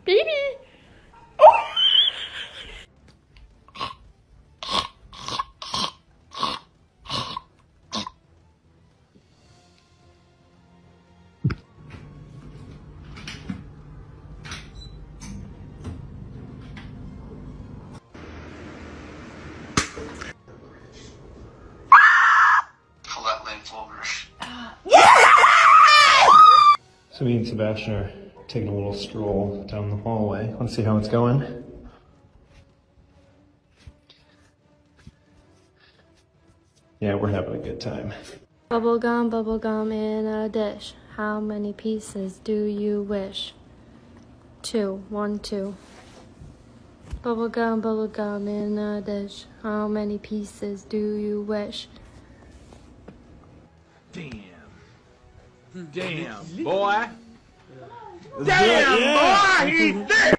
Baby! Oh! Pull that length over. So me and Sebastian are taking a little stroll down the hallway. Want to see how it's going? Yeah, we're having a good time. Bubblegum in a dish. How many pieces do you wish? 2. 1, 2. Bubblegum in a dish. How many pieces do you wish? Damn. Damn, boy. Damn, boy, he's dead.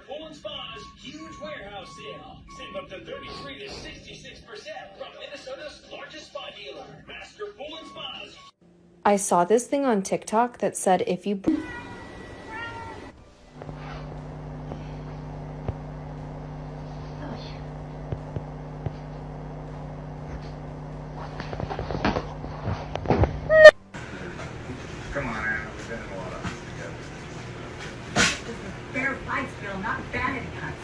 Pool and Spa's huge warehouse sale. Save up to 33 to 66% from Minnesota's largest spa dealer, Master Pool and Spa's. I saw this thing on TikTok that said if you... Come on, Anna, we've been in a lot of this together. This is fair fights, Bill, not vanity cuts.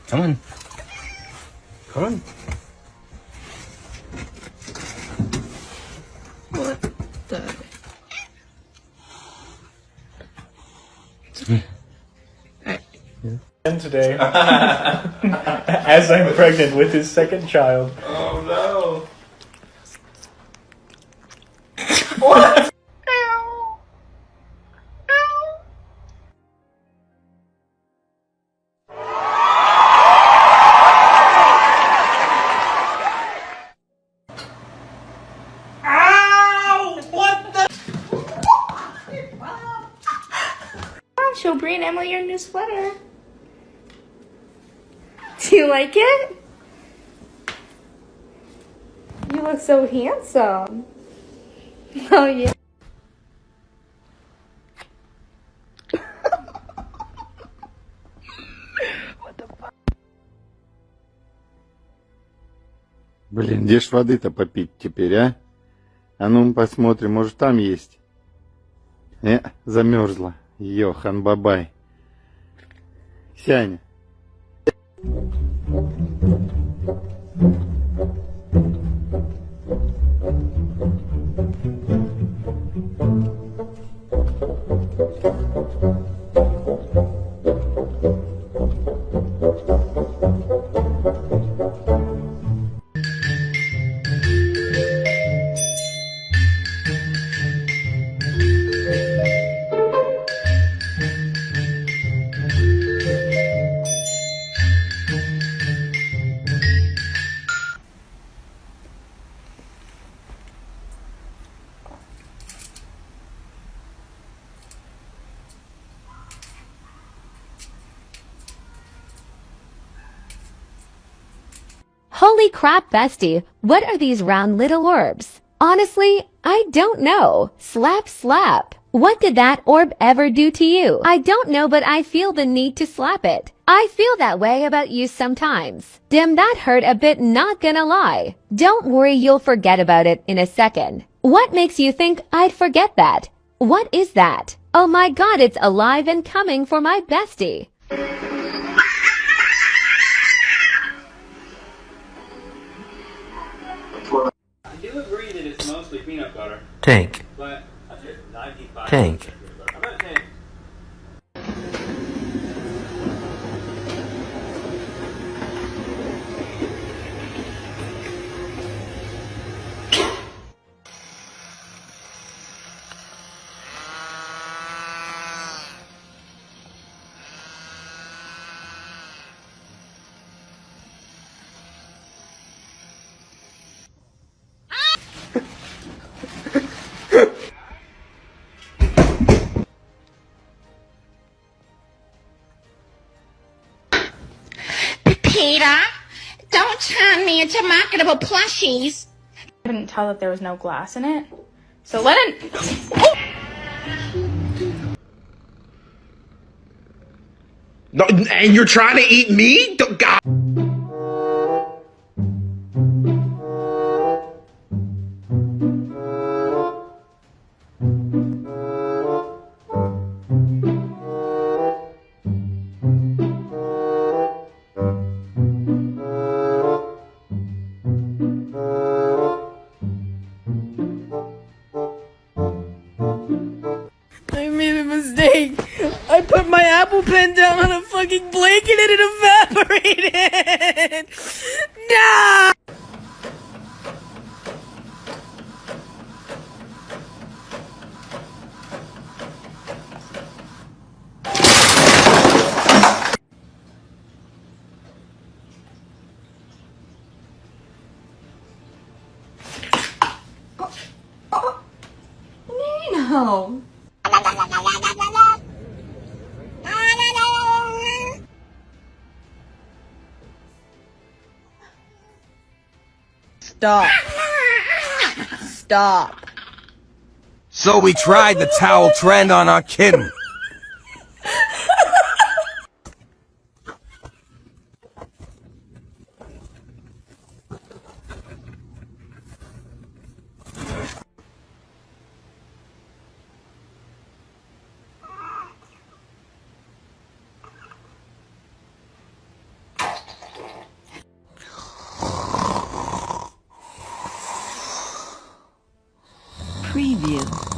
Come on. Come on. What the... And today, as I'm pregnant with his second child. Oh no. What? Show Bree and Emily your new sweater. Do you like it? You look so handsome. Oh yeah. Блин, где ж воды-то попить теперь, а? А ну посмотрим, может там есть. Замерзла. Йохан бабай. Сяня. Holy crap, bestie, what are these round little orbs? Honestly, I don't know. Slap slap. What did that orb ever do to you? I don't know, but I feel the need to slap it. I feel that way about you sometimes. Dim, that hurt a bit, not gonna lie. Don't worry, you'll forget about it in a second. What makes you think I'd forget that? What is that? Oh my god, it's alive and coming for my bestie. I do agree that it's mostly peanut butter, Tank. but I think 95. Tank. I'm not saying. Peter, don't turn me into marketable plushies. I couldn't tell that there was no glass in it. So let it... No, and you're trying to eat me? God. I made a mistake. I put my Apple Pen down on a fucking blanket and it evaporated. No! No. Stop. Stop. So we tried the towel trend on our kitten. Preview.